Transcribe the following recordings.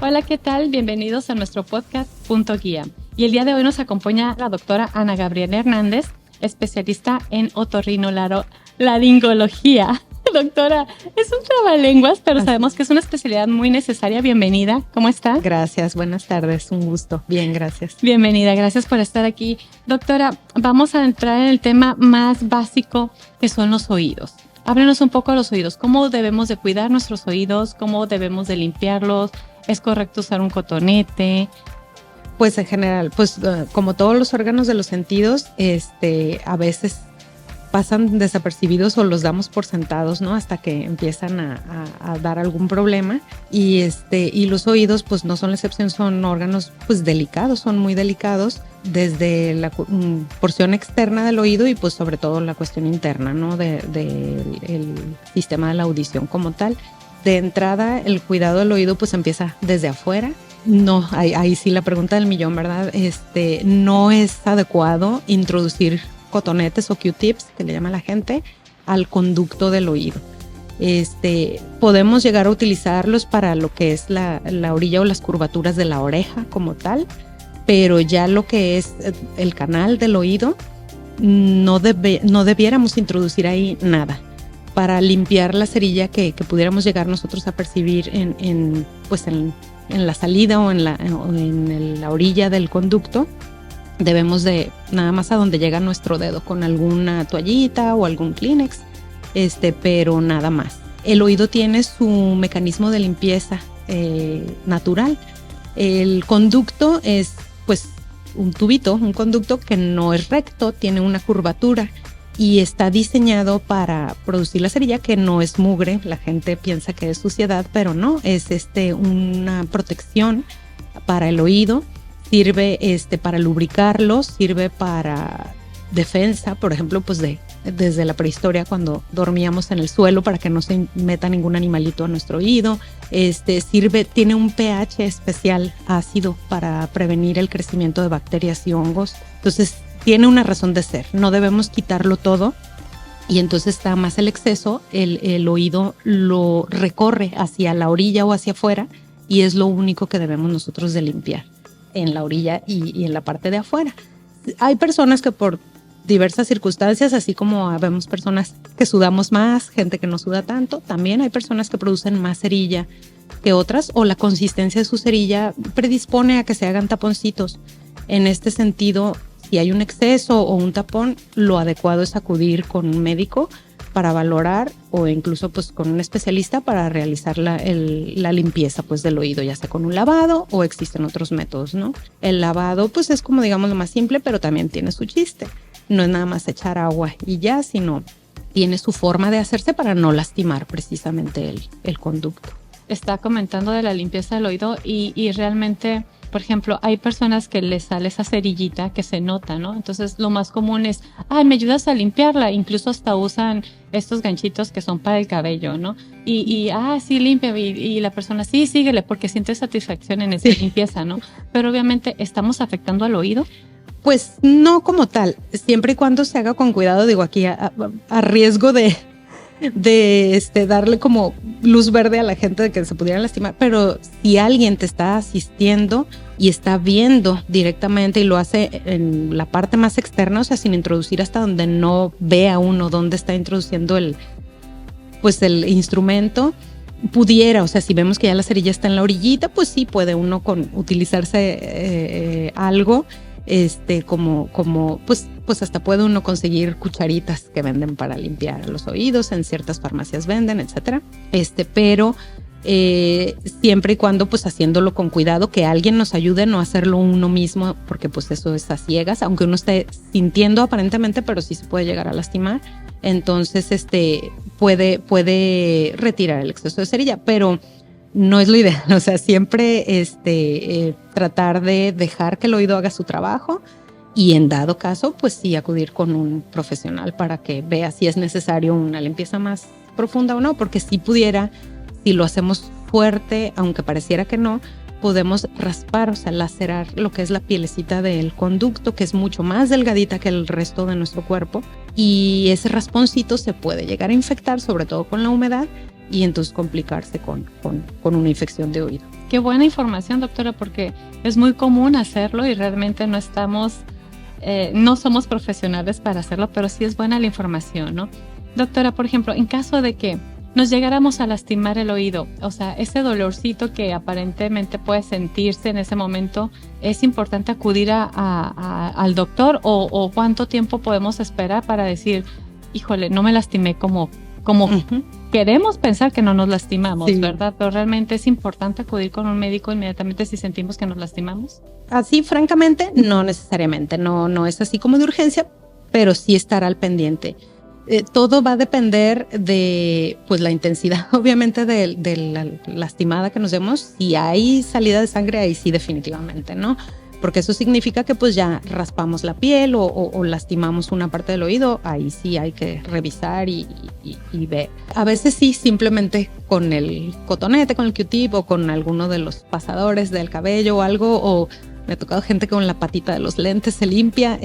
Hola, ¿qué tal? Bienvenidos a nuestro podcast Punto Guía. Y el día de hoy nos acompaña la doctora Ana Gabriela Hernández, especialista en otorrinolaringología. Doctora, es un trabalenguas, pero sabemos que es una especialidad muy necesaria. Bienvenida, ¿cómo está? Gracias, buenas tardes, un gusto. Bien, gracias. Bienvenida, gracias por estar aquí. Doctora, vamos a entrar en el tema más básico que son los oídos. Háblenos un poco de los oídos. ¿Cómo debemos de cuidar nuestros oídos? ¿Cómo debemos de limpiarlos? ¿Es correcto usar un cotonete? Pues en general, como todos los órganos de los sentidos, a veces pasan desapercibidos o los damos por sentados, ¿no? Hasta que empiezan a dar algún problema. Y los oídos, pues no son la excepción, son órganos pues delicados, son muy delicados desde la porción externa del oído y pues sobre todo la cuestión interna, ¿no? El sistema de la audición como tal. De entrada, el cuidado del oído pues empieza desde afuera. No, ahí sí la pregunta del millón, ¿verdad? No es adecuado introducir cotonetes o Q-tips, que le llama la gente, al conducto del oído. Podemos llegar a utilizarlos para lo que es la orilla o las curvaturas de la oreja como tal, pero ya lo que es el canal del oído, no debiéramos introducir ahí nada para limpiar la cerilla que pudiéramos llegar nosotros a percibir en la salida o en la orilla del conducto. Debemos de nada más a donde llega nuestro dedo con alguna toallita o algún Kleenex, pero nada más. El oído tiene su mecanismo de limpieza natural. El conducto es pues un conducto que no es recto, tiene una curvatura y está diseñado para producir la cerilla, que no es mugre. La gente piensa que es suciedad, pero no, es una protección para el oído. Sirve para lubricarlo, sirve para defensa, por ejemplo, pues desde la prehistoria cuando dormíamos en el suelo para que no se meta ningún animalito a nuestro oído. Tiene un pH especial ácido para prevenir el crecimiento de bacterias y hongos. Entonces tiene una razón de ser, no debemos quitarlo todo. Y entonces está más el exceso, el oído lo recorre hacia la orilla o hacia afuera y es lo único que debemos nosotros de limpiar en la orilla y en la parte de afuera. Hay personas que por diversas circunstancias, así como vemos personas que sudamos más, gente que no suda tanto, también hay personas que producen más cerilla que otras o la consistencia de su cerilla predispone a que se hagan taponcitos. En este sentido, si hay un exceso o un tapón, lo adecuado es acudir con un médico para valorar o incluso pues con un especialista para realizar la limpieza pues del oído, ya sea con un lavado o existen otros métodos, ¿no? El lavado pues es como digamos lo más simple, pero también tiene su chiste. No es nada más echar agua y ya, sino tiene su forma de hacerse para no lastimar precisamente el conducto. Está comentando de la limpieza del oído y realmente, por ejemplo, hay personas que les sale esa cerillita que se nota, ¿no? Entonces lo más común es, ¿me ayudas a limpiarla? Incluso hasta usan estos ganchitos que son para el cabello, ¿no? Sí, limpia. Y la persona, sí, síguele, porque siente satisfacción en esa limpieza, ¿no? Pero obviamente, ¿estamos afectando al oído? Pues no como tal, siempre y cuando se haga con cuidado, digo aquí a riesgo de darle como luz verde a la gente de que se pudiera lastimar, pero si alguien te está asistiendo y está viendo directamente y lo hace en la parte más externa, o sea, sin introducir hasta donde no vea uno dónde está introduciendo el instrumento, pudiera, o sea, si vemos que ya la cerilla está en la orillita, pues sí puede uno utilizarse algo pues hasta puede uno conseguir cucharitas que venden para limpiar los oídos, en ciertas farmacias venden, etcétera. Pero siempre y cuando pues haciéndolo con cuidado, que alguien nos ayude, no hacerlo uno mismo, porque pues eso es a ciegas, aunque uno esté sintiendo aparentemente, pero sí se puede llegar a lastimar. Entonces puede retirar el exceso de cerilla, pero no es lo ideal. O sea, siempre tratar de dejar que el oído haga su trabajo y en dado caso, pues sí acudir con un profesional para que vea si es necesario una limpieza más profunda o no, porque si lo hacemos fuerte, aunque pareciera que no, podemos raspar, o sea, lacerar lo que es la pielecita del conducto, que es mucho más delgadita que el resto de nuestro cuerpo, y ese rasponcito se puede llegar a infectar, sobre todo con la humedad, y entonces complicarse con una infección de oído. qué buena información, doctora, porque es muy común hacerlo y realmente no somos profesionales para hacerlo, pero sí es buena la información, ¿no? Doctora, por ejemplo, en caso de que nos llegáramos a lastimar el oído, o sea, ese dolorcito que aparentemente puede sentirse en ese momento, ¿es importante acudir al doctor o cuánto tiempo podemos esperar para decir, híjole, no me lastimé como queremos pensar que no nos lastimamos, sí, ¿verdad? Pero realmente es importante acudir con un médico inmediatamente si sentimos que nos lastimamos. Así, francamente, no necesariamente, no es así como de urgencia, pero sí estar al pendiente. Todo va a depender de pues la intensidad, obviamente, de la lastimada que nos demos. Si hay salida de sangre, ahí sí definitivamente, ¿no? Porque eso significa que pues ya raspamos la piel o lastimamos una parte del oído. Ahí sí hay que revisar y ver. A veces sí, simplemente con el cotonete, con el Q-tip o con alguno de los pasadores del cabello o algo, o me ha tocado gente con la patita de los lentes se limpia,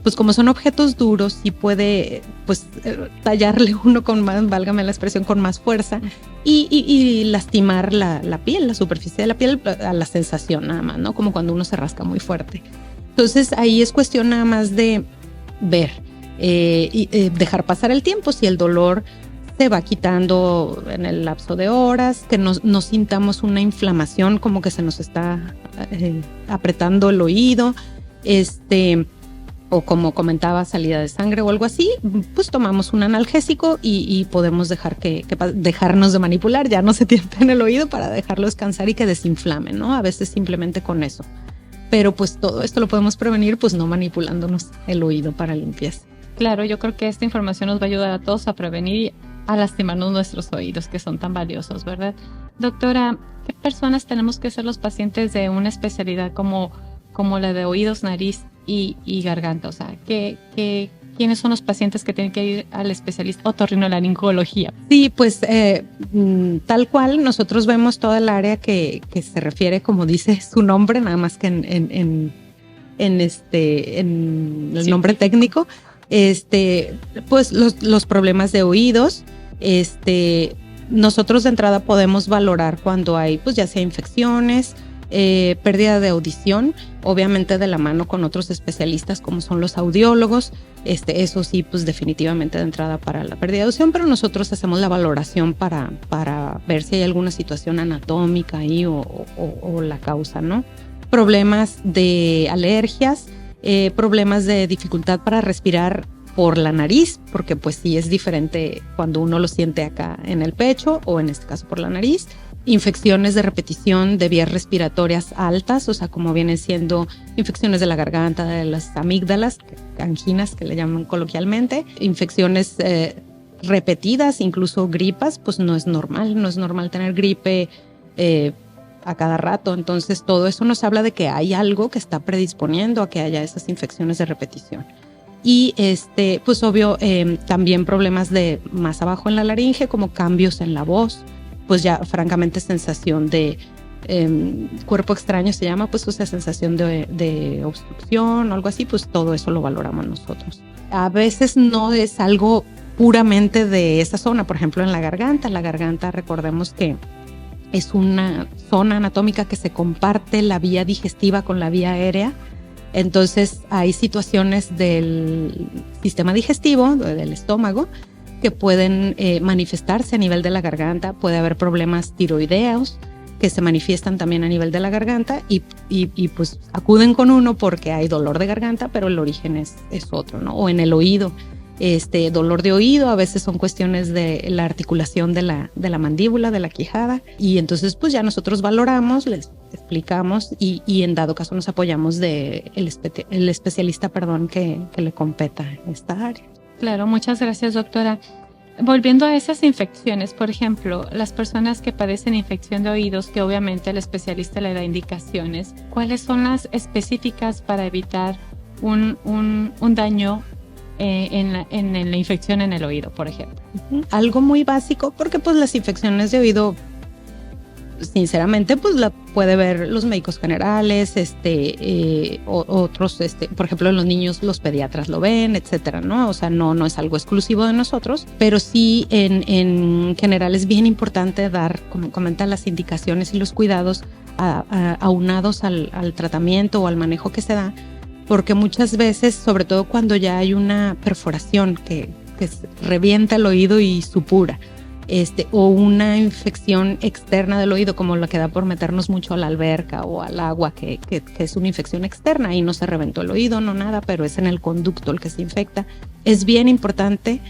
pues como son objetos duros, sí puede pues tallarle uno con más, válgame la expresión, con más fuerza y lastimar la piel, la superficie de la piel, a la sensación nada más, ¿no? Como cuando uno se rasca muy fuerte. Entonces ahí es cuestión nada más de ver y dejar pasar el tiempo. Si el dolor se va quitando en el lapso de horas, que no sintamos una inflamación como que se nos está apretando el oído, o como comentaba, salida de sangre o algo así, pues tomamos un analgésico y podemos dejarnos de manipular, ya no se tiempe en el oído para dejarlo descansar y que desinflame, ¿no? A veces simplemente con eso. Pero pues todo esto lo podemos prevenir pues no manipulándonos el oído para limpieza. Claro, yo creo que esta información nos va a ayudar a todos a prevenir y a lastimarnos nuestros oídos, que son tan valiosos, ¿verdad? Doctora, ¿qué personas tenemos que ser los pacientes de una especialidad como la de oídos, nariz y garganta? O sea, ¿quiénes son los pacientes que tienen que ir al especialista otorrinolaringología? Sí, pues tal cual, nosotros vemos toda el área que se refiere, como dice su nombre, nada más que en el nombre técnico, pues los problemas de oídos, nosotros de entrada podemos valorar cuando hay, pues ya sea infecciones, pérdida de audición, obviamente de la mano con otros especialistas como son los audiólogos, eso sí, pues definitivamente de entrada para la pérdida de audición, pero nosotros hacemos la valoración para ver si hay alguna situación anatómica ahí o la causa, ¿no? Problemas de alergias, problemas de dificultad para respirar por la nariz, porque pues sí es diferente cuando uno lo siente acá en el pecho o en este caso por la nariz. Infecciones de repetición de vías respiratorias altas, o sea, como vienen siendo infecciones de la garganta, de las amígdalas, anginas que le llaman coloquialmente, infecciones repetidas, incluso gripas, pues no es normal tener gripe a cada rato. Entonces todo eso nos habla de que hay algo que está predisponiendo a que haya esas infecciones de repetición. Y pues obvio, también problemas de más abajo en la laringe, como cambios en la voz, pues ya francamente sensación de cuerpo extraño se llama, pues o sea, sensación de obstrucción o algo así, pues todo eso lo valoramos nosotros. A veces no es algo puramente de esa zona, por ejemplo en la garganta recordemos que es una zona anatómica que se comparte la vía digestiva con la vía aérea. Entonces hay situaciones del sistema digestivo, del estómago, que pueden manifestarse a nivel de la garganta. Puede haber problemas tiroideos que se manifiestan también a nivel de la garganta y pues acuden con uno porque hay dolor de garganta, pero el origen es otro, ¿no? O en el oído, dolor de oído, a veces son cuestiones de la articulación de la mandíbula, de la quijada, y entonces pues ya nosotros valoramos, les explicamos y en dado caso nos apoyamos de el especialista, que le competa esta área. Claro, muchas gracias, doctora. Volviendo a esas infecciones, por ejemplo, las personas que padecen infección de oídos, que obviamente el especialista le da indicaciones, ¿cuáles son las específicas para evitar un daño en la infección en el oído, por ejemplo? Algo muy básico, porque pues las infecciones de oído sinceramente, pues la puede ver los médicos generales, otros, por ejemplo, en los niños los pediatras lo ven, etcétera, ¿no? O sea, no es algo exclusivo de nosotros, pero sí en general es bien importante dar, como comentan, las indicaciones y los cuidados aunados al tratamiento o al manejo que se da, porque muchas veces, sobre todo cuando ya hay una perforación que revienta el oído y supura, o una infección externa del oído, como la que da por meternos mucho a la alberca o al agua, que es una infección externa y no se reventó el oído, no nada, pero es en el conducto el que se infecta. Es bien importante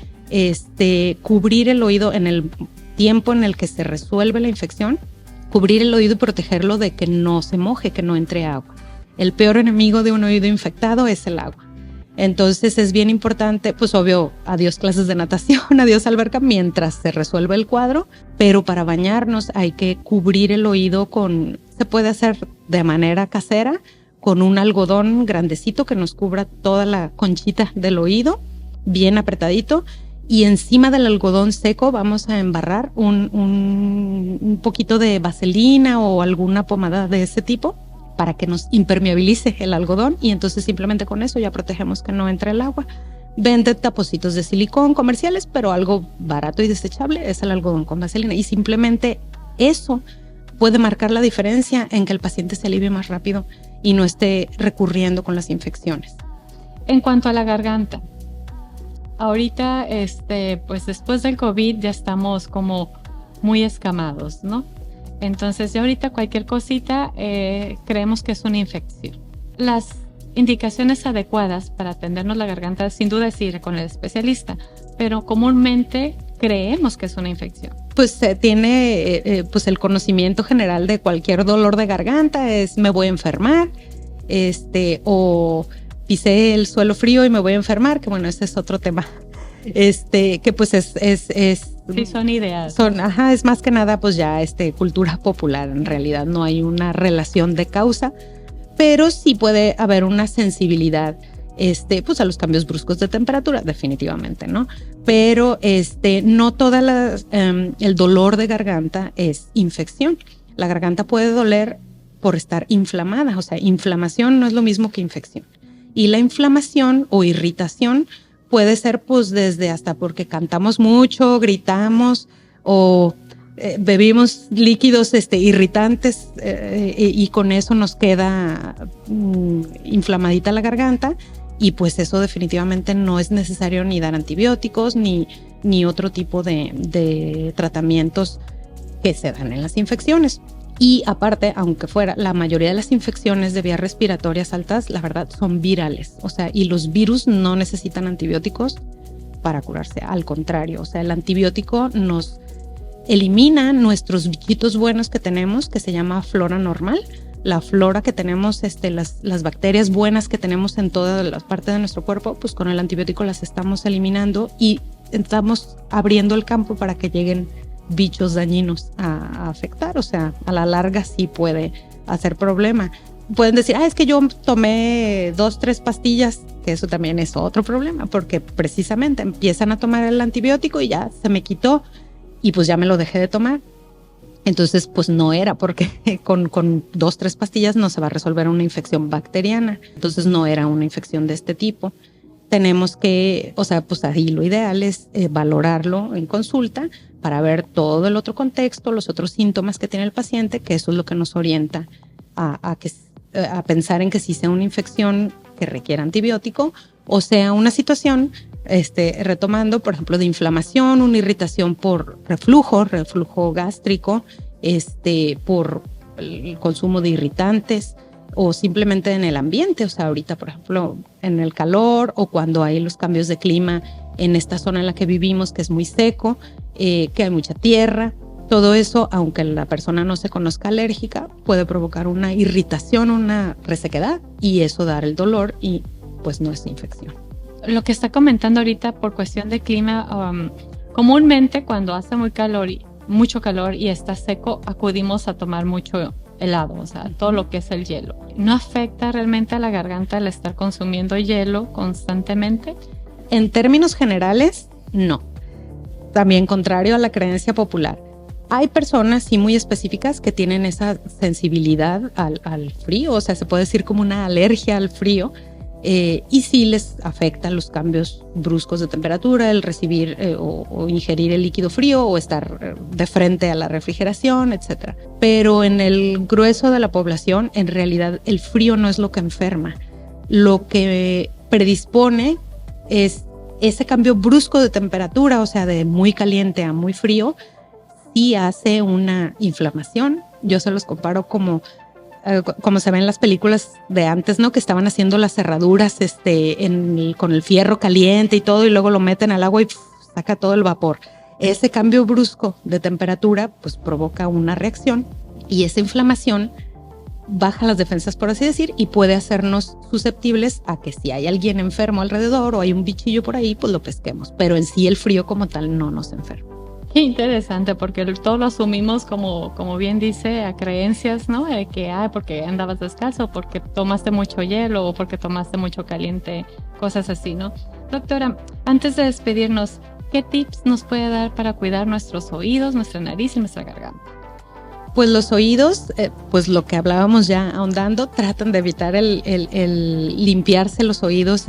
cubrir el oído en el tiempo en el que se resuelve la infección, cubrir el oído y protegerlo de que no se moje, que no entre agua. El peor enemigo de un oído infectado es el agua. Entonces es bien importante, pues obvio, adiós clases de natación, adiós alberca mientras se resuelve el cuadro, pero para bañarnos hay que cubrir el oído se puede hacer de manera casera, con un algodón grandecito que nos cubra toda la conchita del oído, bien apretadito, y encima del algodón seco vamos a embarrar un poquito de vaselina o alguna pomada de ese tipo, para que nos impermeabilice el algodón, y entonces simplemente con eso ya protegemos que no entre el agua. Vende tapocitos de silicón comerciales, pero algo barato y desechable es el algodón con vaselina, y simplemente eso puede marcar la diferencia en que el paciente se alivie más rápido y no esté recurriendo con las infecciones. En cuanto a la garganta, ahorita pues después del COVID ya estamos como muy escamados, ¿no? Entonces, ya ahorita cualquier cosita creemos que es una infección. Las indicaciones adecuadas para atendernos la garganta, sin duda, es ir con el especialista, pero comúnmente creemos que es una infección. Pues tiene pues el conocimiento general de cualquier dolor de garganta es me voy a enfermar, o pisé el suelo frío y me voy a enfermar, que bueno, ese es otro tema. Que pues sí, son ideas. Es más que nada pues ya cultura popular, en realidad no hay una relación de causa, pero sí puede haber una sensibilidad pues a los cambios bruscos de temperatura, definitivamente, ¿no? Pero no toda el dolor de garganta es infección. La garganta puede doler por estar inflamada, o sea, inflamación no es lo mismo que infección. Y la inflamación o irritación puede ser pues desde hasta porque cantamos mucho, gritamos o bebimos líquidos irritantes y con eso nos queda inflamadita la garganta, y pues eso definitivamente no es necesario ni dar antibióticos ni otro tipo de tratamientos que se dan en las infecciones. Y aparte, aunque fuera, la mayoría de las infecciones de vías respiratorias altas, la verdad, son virales. O sea, y los virus no necesitan antibióticos para curarse. Al contrario, o sea, el antibiótico nos elimina nuestros bichitos buenos que tenemos, que se llama flora normal. La flora que tenemos, las bacterias buenas que tenemos en todas las partes de nuestro cuerpo, pues con el antibiótico las estamos eliminando y estamos abriendo el campo para que lleguen bichos dañinos a afectar. O sea, a la larga sí puede hacer problema. Pueden decir, es que yo tomé 2-3 pastillas, que eso también es otro problema, porque precisamente empiezan a tomar el antibiótico y ya se me quitó y pues ya me lo dejé de tomar. Entonces, pues no era, porque con 2-3 pastillas no se va a resolver una infección bacteriana. Entonces no era una infección de este tipo. Tenemos que, o sea, pues ahí lo ideal es valorarlo en consulta para ver todo el otro contexto, los otros síntomas que tiene el paciente, que eso es lo que nos orienta a pensar en que sí sea una infección que requiera antibiótico o sea una situación, retomando, por ejemplo, de inflamación, una irritación por reflujo gástrico, por el consumo de irritantes, o simplemente en el ambiente. O sea, ahorita, por ejemplo, en el calor o cuando hay los cambios de clima en esta zona en la que vivimos, que es muy seco, que hay mucha tierra. Todo eso, aunque la persona no se conozca alérgica, puede provocar una irritación, una resequedad, y eso dar el dolor y pues no es infección. Lo que está comentando ahorita por cuestión de clima, comúnmente cuando hace mucho calor y está seco, acudimos a tomar mucho helado, o sea, todo lo que es el hielo. ¿No afecta realmente a la garganta el estar consumiendo hielo constantemente? En términos generales, no. También contrario a la creencia popular. Hay personas sí muy específicas que tienen esa sensibilidad al frío, o sea, se puede decir como una alergia al frío, y sí les afectan los cambios bruscos de temperatura, el recibir o ingerir el líquido frío o estar de frente a la refrigeración, etc. Pero en el grueso de la población, en realidad el frío no es lo que enferma. Lo que predispone es ese cambio brusco de temperatura, o sea, de muy caliente a muy frío, sí hace una inflamación. Yo se los comparo como se ve en las películas de antes, ¿no? Que estaban haciendo las cerraduras con el fierro caliente y todo, y luego lo meten al agua y saca todo el vapor. Ese cambio brusco de temperatura pues provoca una reacción, y esa inflamación baja las defensas, por así decir, y puede hacernos susceptibles a que si hay alguien enfermo alrededor o hay un bichillo por ahí, pues lo pesquemos. Pero en sí el frío como tal no nos enferma. Qué interesante, porque todo lo asumimos como bien dice, a creencias, ¿no? De que, porque andabas descalzo, porque tomaste mucho hielo o porque tomaste mucho caliente, cosas así, ¿no? Doctora, antes de despedirnos, ¿qué tips nos puede dar para cuidar nuestros oídos, nuestra nariz y nuestra garganta? Pues los oídos, pues lo que hablábamos ya ahondando, tratan de evitar el limpiarse los oídos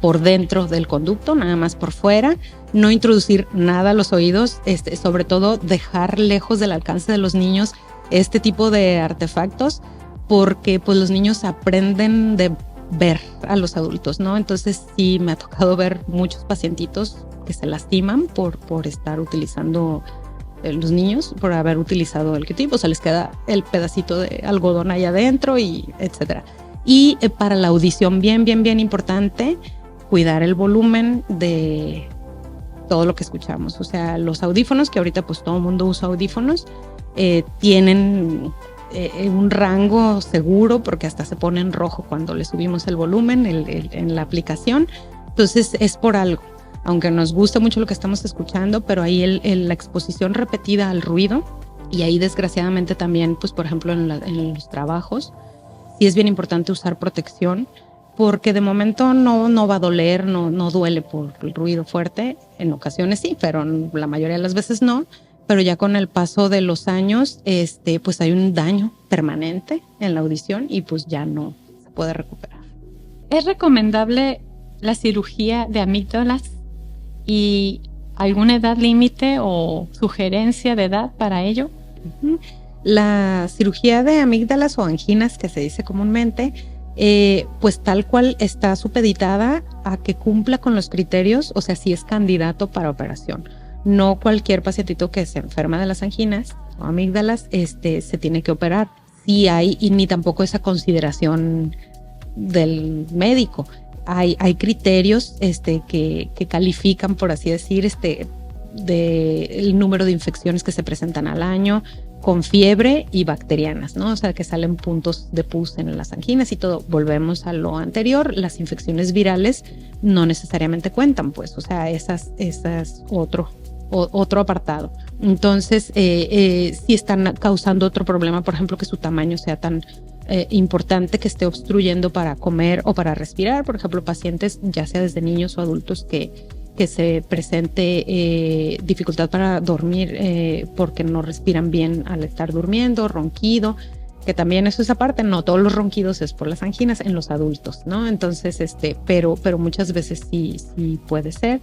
por dentro del conducto, nada más por fuera, no introducir nada a los oídos, sobre todo dejar lejos del alcance de los niños este tipo de artefactos, porque pues los niños aprenden de ver a los adultos, ¿no? Entonces sí me ha tocado ver muchos pacientitos que se lastiman por estar utilizando los niños, por haber utilizado el Q-tip, o sea, les queda el pedacito de algodón ahí adentro y etcétera. Y para la audición, bien importante, cuidar el volumen de todo lo que escuchamos. O sea, los audífonos, que ahorita pues todo el mundo usa audífonos, tienen un rango seguro, porque hasta se pone en rojo cuando le subimos el volumen en la aplicación. Entonces es por algo. Aunque nos gusta mucho lo que estamos escuchando, pero ahí la exposición repetida al ruido, y ahí desgraciadamente también, pues por ejemplo en los trabajos, sí es bien importante usar protección, porque de momento no va a doler, no duele por el ruido fuerte, en ocasiones sí, pero la mayoría de las veces no, pero ya con el paso de los años, pues hay un daño permanente en la audición y pues ya no se puede recuperar. ¿Es recomendable la cirugía de amígdalas y alguna edad límite o sugerencia de edad para ello? La cirugía de amígdalas o anginas, que se dice comúnmente, pues tal cual está supeditada a que cumpla con los criterios, o sea, si es candidato para operación. No cualquier pacientito que se enferma de las anginas o amígdalas se tiene que operar. Sí hay, y ni tampoco esa consideración del médico. Hay criterios que califican, por así decir, el número de infecciones que se presentan al año, con fiebre y bacterianas, ¿no? O sea, que salen puntos de pus en las anginas y todo. Volvemos a lo anterior, las infecciones virales no necesariamente cuentan, pues, o sea, esas otro apartado. Entonces, si están causando otro problema, por ejemplo, que su tamaño sea tan importante, que esté obstruyendo para comer o para respirar, por ejemplo, pacientes, ya sea desde niños o adultos, que se presente dificultad para dormir porque no respiran bien al estar durmiendo, ronquido, que también eso es aparte, no todos los ronquidos es por las anginas en los adultos, ¿no? Entonces, pero muchas veces sí puede ser.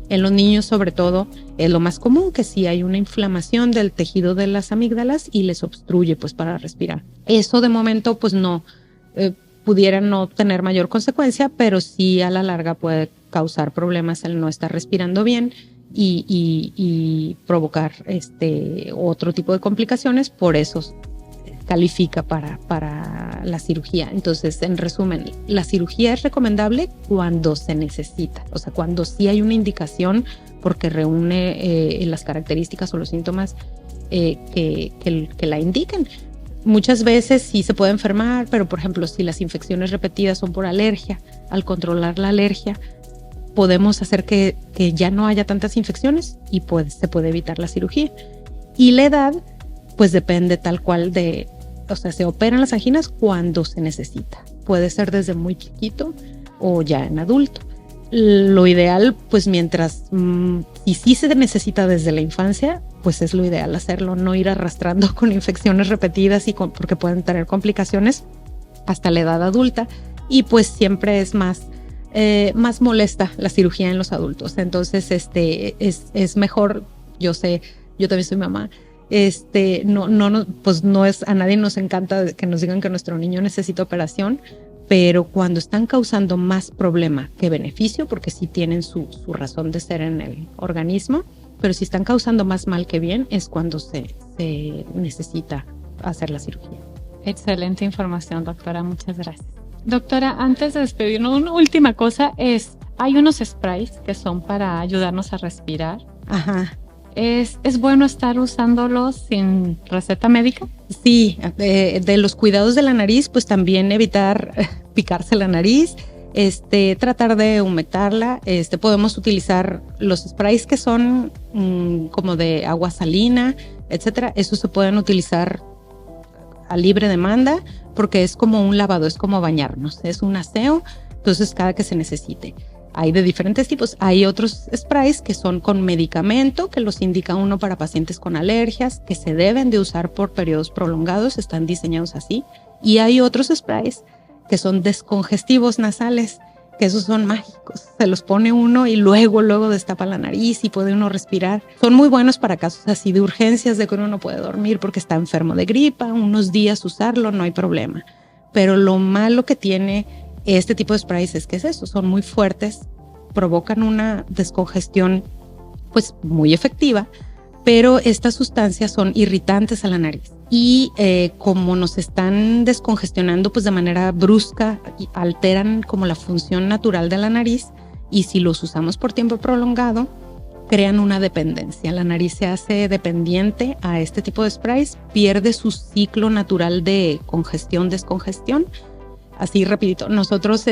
En los niños, sobre todo, es lo más común, que sí hay una inflamación del tejido de las amígdalas y les obstruye pues para respirar. Eso de momento pues no pudiera no tener mayor consecuencia, pero sí a la larga puede causar problemas el no estar respirando bien y provocar otro tipo de complicaciones. Por eso califica para la cirugía. Entonces, en resumen, la cirugía es recomendable cuando se necesita, o sea, cuando sí hay una indicación porque reúne las características o los síntomas que la indiquen. Muchas veces sí se puede enfermar, pero por ejemplo, si las infecciones repetidas son por alergia, al controlar la alergia, podemos hacer que ya no haya tantas infecciones y se puede evitar la cirugía. Y la edad, pues depende tal cual o sea, se operan las anginas cuando se necesita. Puede ser desde muy chiquito o ya en adulto. lo ideal, pues mientras, y sí se necesita desde la infancia, pues es lo ideal hacerlo, no ir arrastrando con infecciones repetidas porque pueden tener complicaciones hasta la edad adulta, y pues siempre es más molesta la cirugía en los adultos. Entonces, es mejor, yo sé, yo también soy mamá, pues no es, a nadie nos encanta que nos digan que nuestro niño necesita operación, pero cuando están causando más problema que beneficio, porque sí tienen su razón de ser en el organismo, pero si están causando más mal que bien, es cuando se necesita hacer la cirugía. Excelente información, doctora, muchas gracias. Doctora, antes de despedirnos, una última cosa hay unos sprays que son para ayudarnos a respirar. Ajá. ¿Es bueno estar usándolos sin receta médica? Sí, de los cuidados de la nariz, pues también evitar picarse la nariz, tratar de humectarla. Podemos utilizar los sprays que son como de agua salina, etcétera. Esos se pueden utilizar a libre demanda porque es como un lavado, es como bañarnos, es un aseo, entonces cada que se necesite. Hay de diferentes tipos. Hay otros sprays que son con medicamento, que los indica uno para pacientes con alergias, que se deben de usar por periodos prolongados, están diseñados así. Y hay otros sprays que son descongestivos nasales, que esos son mágicos. Se los pone uno y luego destapa la nariz y puede uno respirar. Son muy buenos para casos así de urgencias, de que uno no puede dormir porque está enfermo de gripa, unos días usarlo, no hay problema. Pero lo malo que tiene este tipo de sprays es que son muy fuertes, provocan una descongestión pues muy efectiva, pero estas sustancias son irritantes a la nariz y como nos están descongestionando pues de manera brusca, alteran como la función natural de la nariz, y si los usamos por tiempo prolongado crean una dependencia. La nariz se hace dependiente a este tipo de sprays, pierde su ciclo natural de congestión-descongestión. Así rapidito, nosotros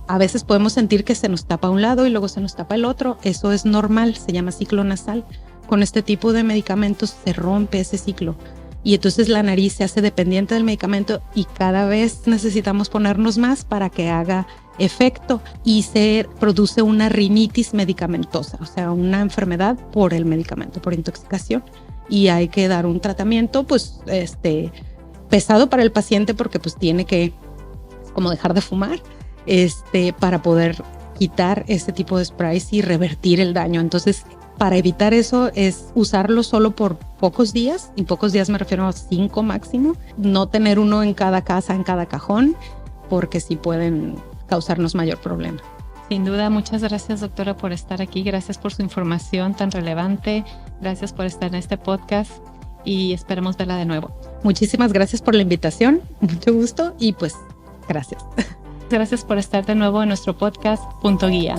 a veces podemos sentir que se nos tapa un lado y luego se nos tapa el otro. Eso es normal, se llama ciclo nasal. Con este tipo de medicamentos se rompe ese ciclo y entonces la nariz se hace dependiente del medicamento y cada vez necesitamos ponernos más para que haga efecto, y se produce una rinitis medicamentosa, o sea, una enfermedad por el medicamento, por intoxicación, y hay que dar un tratamiento pues pesado para el paciente porque pues tiene que como dejar de fumar, para poder quitar este tipo de sprays y revertir el daño. Entonces, para evitar eso es usarlo solo por pocos días, y pocos días me refiero a 5 máximo, no tener uno en cada casa, en cada cajón, porque sí pueden causarnos mayor problema. Sin duda, muchas gracias, doctora, por estar aquí, gracias por su información tan relevante, gracias por estar en este podcast y esperamos verla de nuevo. Muchísimas gracias por la invitación, mucho gusto y pues gracias. Gracias por estar de nuevo en nuestro podcast Punto Guía.